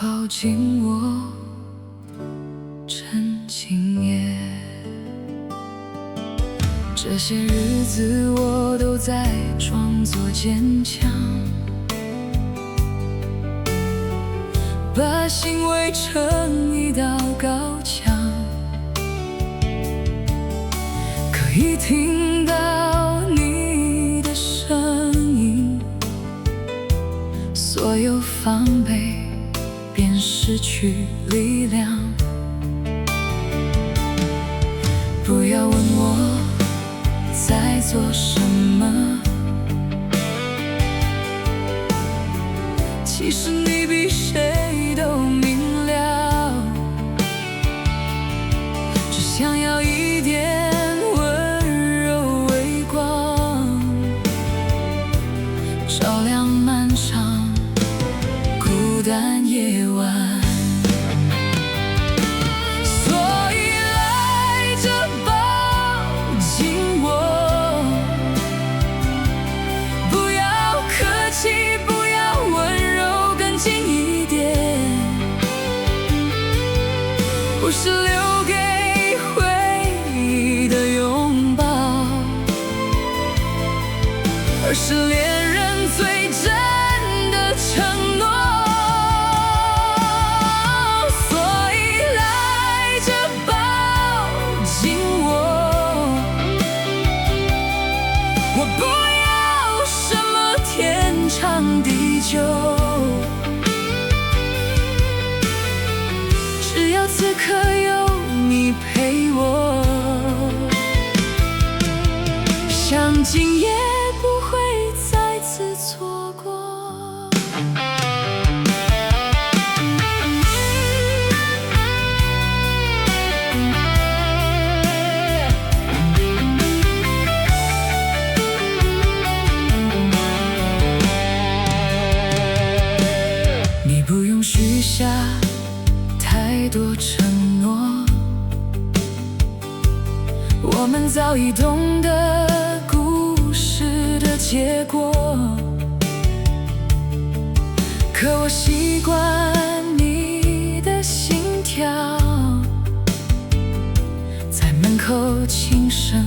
抱紧我，趁今夜。这些日子我都在装作坚强，把心围成一道高墙，可以听到你的声音，所有防备便失去力量。不要问我在做什么，其实你比谁都明了，只想要一点温柔微光，照亮漫长孤单夜晚。不是留给回忆的拥抱，而是恋人最真的承诺。所以来着，抱紧我，我不要什么天长地久，此刻有你陪我，想今夜不会再次错过。你不用许下太多承诺，我们早已懂得故事的结果，可我习惯你的心跳，在门口轻声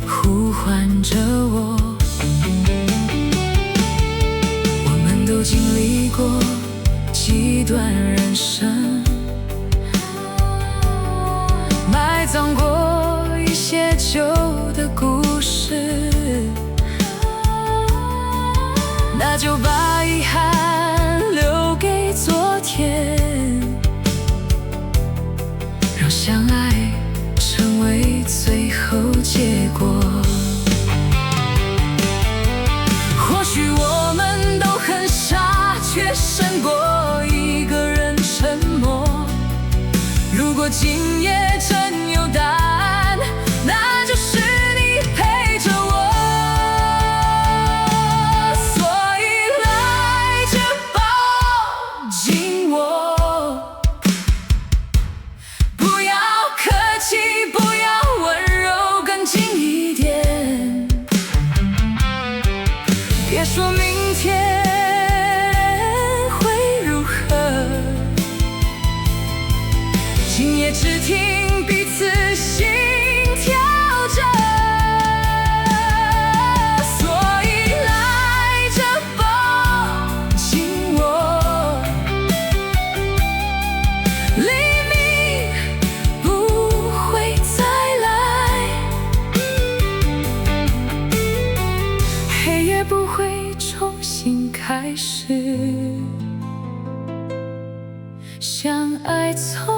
呼唤着我。我们都经历过几段人生，埋葬过一些旧的故事，那就把遗憾留给昨天，让相爱成为最后结果。或许我们都很傻，却胜过一个人沉默。如果今夜真有答案，那就是你陪着我。所以来着，抱紧我，不要客气，不要温柔，更近一点。别说明天今夜只听彼此心跳着，所以来着，抱紧我，黎明不会再来，黑夜不会重新开始，相爱从